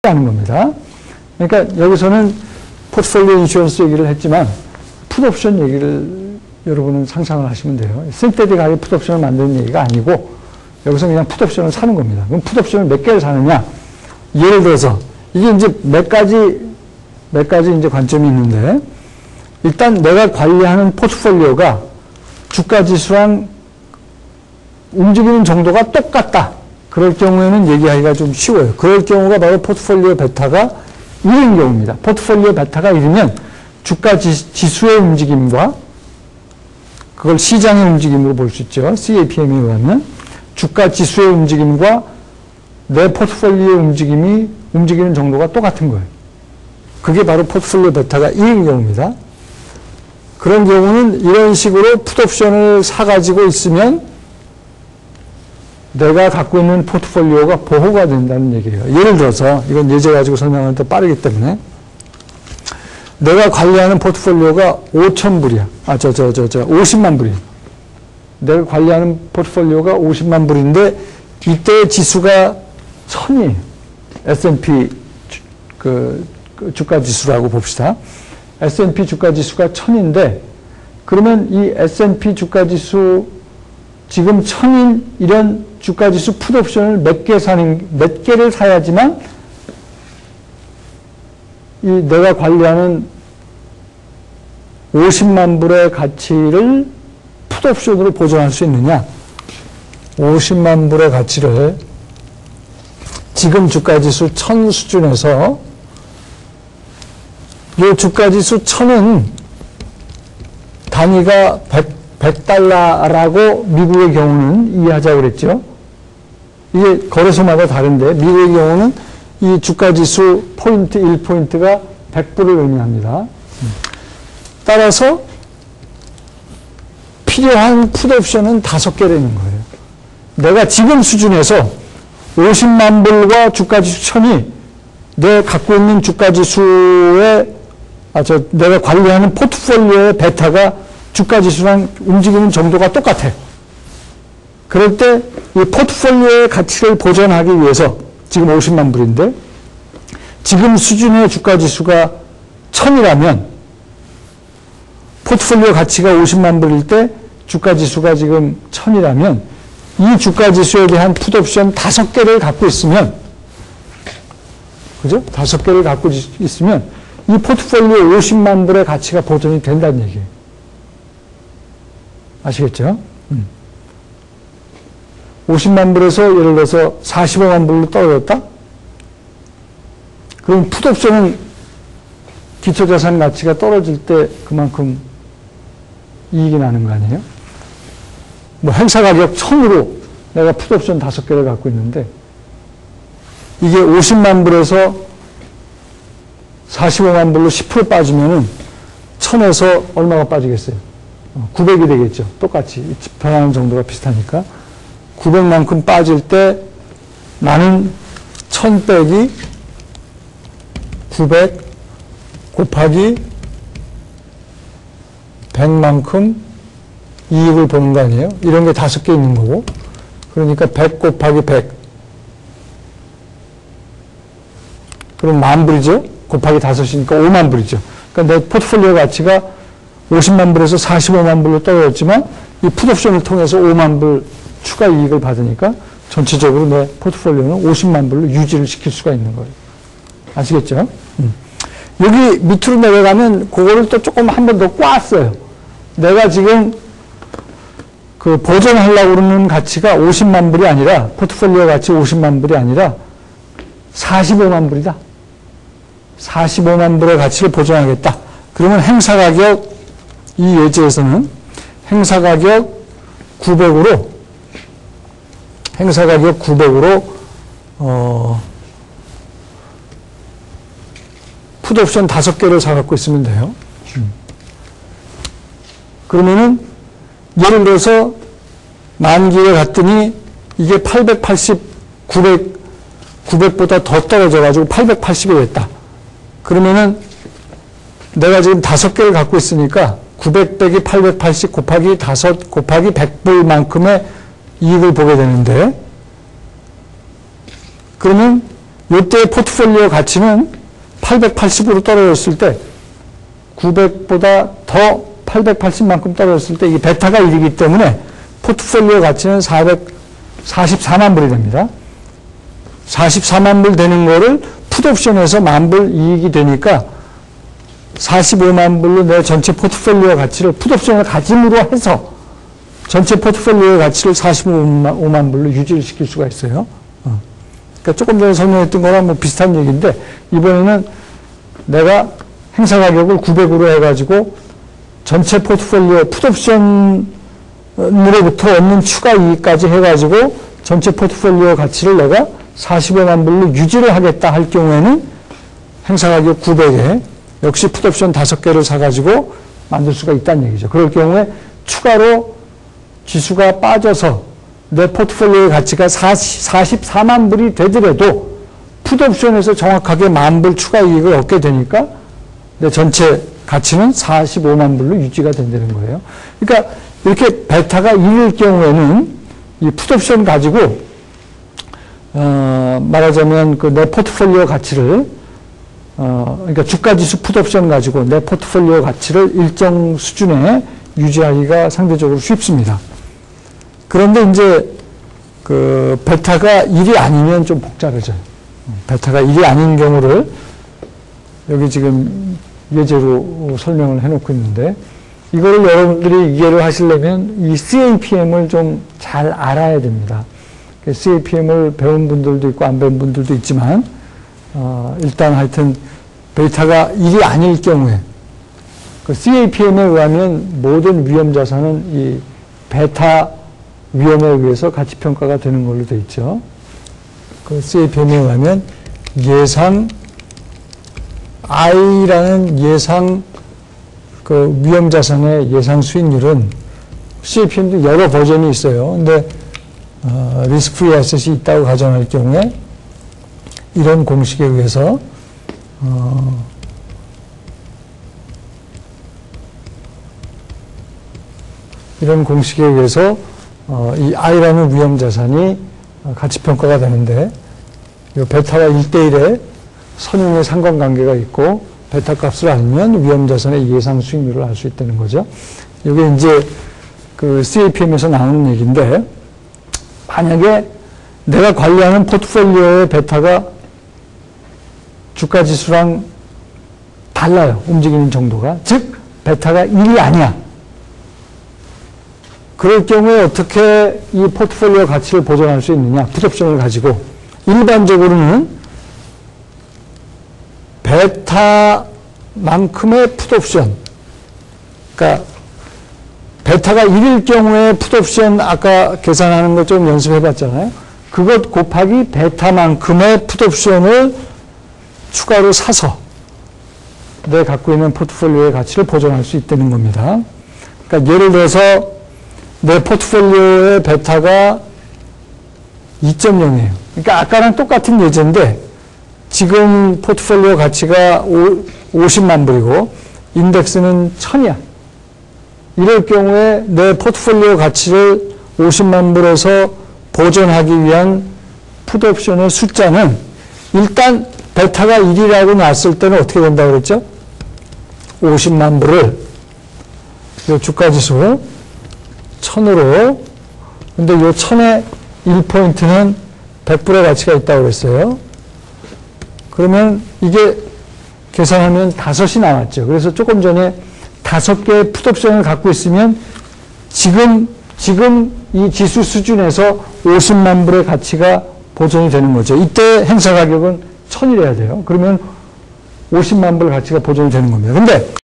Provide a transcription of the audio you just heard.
크다는 겁니다. 그러니까 여기서는 포트폴리오 인슈런스 얘기를 했지만 풋옵션 얘기를 여러분은 상상을 하시면 돼요. 신테틱하게 풋옵션을 만드는 얘기가 아니고 여기서 그냥 풋옵션을 사는 겁니다. 그럼 풋옵션을 몇 개를 사느냐? 예를 들어서 이게 이제 몇 가지 이제 관점이 있는데 일단 내가 관리하는 포트폴리오가 주가 지수랑 움직이는 정도가 똑같다. 그럴 경우에는 얘기하기가 좀 쉬워요. 그럴 경우가 바로 포트폴리오 베타가 1인 경우입니다. 포트폴리오 베타가 1이면 주가 지수의 움직임과 그걸 시장의 움직임으로 볼 수 있죠. CAPM에 의하면 주가 지수의 움직임과 내 포트폴리오 움직이는 정도가 똑같은 거예요. 그게 바로 포트폴리오 베타가 1인 경우입니다. 그런 경우는 이런 식으로 풋옵션을 사가지고 있으면 내가 갖고 있는 포트폴리오가 보호가 된다는 얘기예요. 예를 들어서 이건 예제 가지고 설명하는 더 빠르기 때문에 내가 관리하는 포트폴리오가 5,000불이야. 50만 불이에요. 내가 관리하는 포트폴리오가 50만 불인데 이때 지수가 1000이에요. S&P 주가 지수라고 봅시다. S&P 주가 지수가 1000인데 그러면 이 S&P 주가 지수 지금 1000인 이런 주가 지수 풋옵션을 몇 개를 사야지만 이 내가 관리하는 50만 불의 가치를 풋옵션으로 보존할 수 있느냐? 50만 불의 가치를 지금 주가지수 1000 수준에서 이 주가지수 1000은 단위가 100달러라고 미국의 경우는 이해하자고 그랬죠. 이게 거래소마다 다른데 미국의 경우는 이 주가지수 포인트 1포인트가 100불을 의미합니다. 따라서 필요한 풋옵션은 5개라는 거예요. 내가 지금 수준에서 50만 불과 주가지수 1000이 내 갖고 있는 주가지수의 내가 관리하는 포트폴리오의 베타가 주가지수랑 움직이는 정도가 똑같아. 그럴 때 이 포트폴리오의 가치를 보존하기 위해서 지금 50만 불인데 지금 수준의 주가지수가 1000이라면 포트폴리오 가치가 50만 불일 때 주가지수가 지금 1000이라면 이 주가지수에 대한 풋옵션 5개를 갖고 있으면 그죠? 5개를 갖고 있으면 이 포트폴리오 50만 불의 가치가 보존이 된다는 얘기예요. 아시겠죠? 50만 불에서 예를 들어서 45만 불로 떨어졌다? 그럼 풋옵션은 기초자산 가치가 떨어질 때 그만큼 이익이 나는 거 아니에요? 뭐 행사가격 1000으로 내가 풋옵션 5개를 갖고 있는데 이게 50만 불에서 45만 불로 10% 빠지면은 1000에서 얼마가 빠지겠어요? 900이 되겠죠. 똑같이 변하는 정도가 비슷하니까 900만큼 빠질 때 나는 1000 빼기 900 곱하기 100만큼 이익을 보는 거 아니에요? 이런 게 5개 있는 거고 그러니까 100 곱하기 100 그럼 10,000불이죠? 곱하기 5이니까 5만 불이죠. 그러니까 내 포트폴리오 가치가 50만 불에서 45만 불로 떨어졌지만 이 풋옵션을 통해서 5만 불 추가 이익을 받으니까 전체적으로 내 포트폴리오는 50만 불로 유지를 시킬 수가 있는 거예요. 아시겠죠? 여기 밑으로 내려가면 그거를 또 조금 한 번 더 꽈어요. 내가 지금 그 보존하려고 그러는 가치가 50만 불이 아니라 포트폴리오 가치 50만 불이 아니라 45만 불이다. 45만 불의 가치를 보존하겠다. 그러면 행사가격 이 예제에서는 행사가격 900으로 풋옵션 5개를 사갖고 있으면 돼요. 그러면은 예를 들어서 만기에 갔더니 이게 880, 900보다 더 떨어져가지고 880이 됐다. 그러면은 내가 지금 5개를 갖고 있으니까 900 빼기 880 곱하기 5 곱하기 100불만큼의 이익을 보게 되는데 그러면 이때 포트폴리오 가치는 880으로 떨어졌을 때 900보다 더 880만큼 떨어졌을 때 이게 베타가 1이기 때문에 포트폴리오 가치는 444만 불이 됩니다. 44만 불 되는 거를 풋옵션에서 10,000불 이익이 되니까 45만 불로 내 전체 포트폴리오 가치를 풋옵션을 가짐으로 해서 전체 포트폴리오 가치를 45만 불로 유지를 시킬 수가 있어요. 그러니까 조금 전에 설명했던 거랑 뭐 비슷한 얘기인데 이번에는 내가 행사 가격을 900으로 해가지고 전체 포트폴리오 풋옵션으로부터 얻는 추가 이익까지 해가지고 전체 포트폴리오 가치를 내가 45만 불로 유지를 하겠다 할 경우에는 행사 가격 900에 역시 풋옵션 5개를 사가지고 만들 수가 있다는 얘기죠. 그럴 경우에 추가로 지수가 빠져서 내 포트폴리오의 가치가 44만 불이 되더라도 풋옵션에서 정확하게 10,000불 추가 이익을 얻게 되니까 내 전체 가치는 45만 불로 유지가 된다는 거예요. 그러니까 이렇게 베타가 1일 경우에는 이 풋옵션 가지고 말하자면 그 내 포트폴리오 가치를 그러니까 주가지수 풋옵션 가지고 내 포트폴리오 가치를 일정 수준에 유지하기가 상대적으로 쉽습니다. 그런데 이제 그 베타가 1이 아니면 좀 복잡해져요. 베타가 1이 아닌 경우를 여기 지금 예제로 설명을 해놓고 있는데 이거를 여러분들이 이해를 하시려면 이 CAPM을 좀 잘 알아야 됩니다. CAPM을 배운 분들도 있고 안 배운 분들도 있지만 일단 하여튼 베타가 1이 아닐 경우에 그 CAPM에 의하면 모든 위험 자산은 이 베타 위험에 의해서 가치평가가 되는 걸로 되어 있죠. 그 CAPM에 의하면 예상 I라는 예상 그 위험 자산의 예상 수익률은 CAPM도 여러 버전이 있어요. 근데 리스크 프리 애셋이 있다고 가정할 경우에 이런 공식에 의해서 이런 공식에 의해서 이 I라는 위험 자산이 가치평가가 되는데 이 베타와 1대1의 선형의 상관관계가 있고 베타 값을 알면 위험 자산의 예상 수익률을 알 수 있다는 거죠. 이게 이제 그 CAPM에서 나오는 얘기인데 만약에 내가 관리하는 포트폴리오의 베타가 주가 지수랑 달라요. 움직이는 정도가. 즉 베타가 1이 아니야. 그럴 경우에 어떻게 이 포트폴리오 가치를 보존할 수 있느냐. 풋옵션을 가지고 일반적으로는 베타만큼의 풋옵션, 그러니까 베타가 1일 경우에 풋옵션 아까 계산하는 거 좀 연습해 봤잖아요. 그것 곱하기 베타만큼의 풋옵션을 추가로 사서 내 갖고 있는 포트폴리오의 가치를 보존할 수 있다는 겁니다. 그러니까 예를 들어서 내 포트폴리오의 베타가 2.0이에요. 그러니까 아까랑 똑같은 예제인데 지금 포트폴리오 가치가 50만 불이고 인덱스는 1000이야. 이럴 경우에 내 포트폴리오 가치를 50만 불에서 보존하기 위한 풋옵션의 숫자는 일단 베타가 1이라고 놨을 때는 어떻게 된다고 그랬죠? 50만 불을 이 주가지수 1000으로 근데 이 1000의 1포인트는 100불의 가치가 있다고 그랬어요. 그러면 이게 계산하면 5이 나왔죠. 그래서 조금 전에 5개의 풋옵션을 갖고 있으면 지금 이 지수 수준에서 50만 불의 가치가 보존이 되는 거죠. 이때 행사 가격은 1000이래야 돼요. 그러면 50만 불 가치가 보존이 되는 겁니다. 근데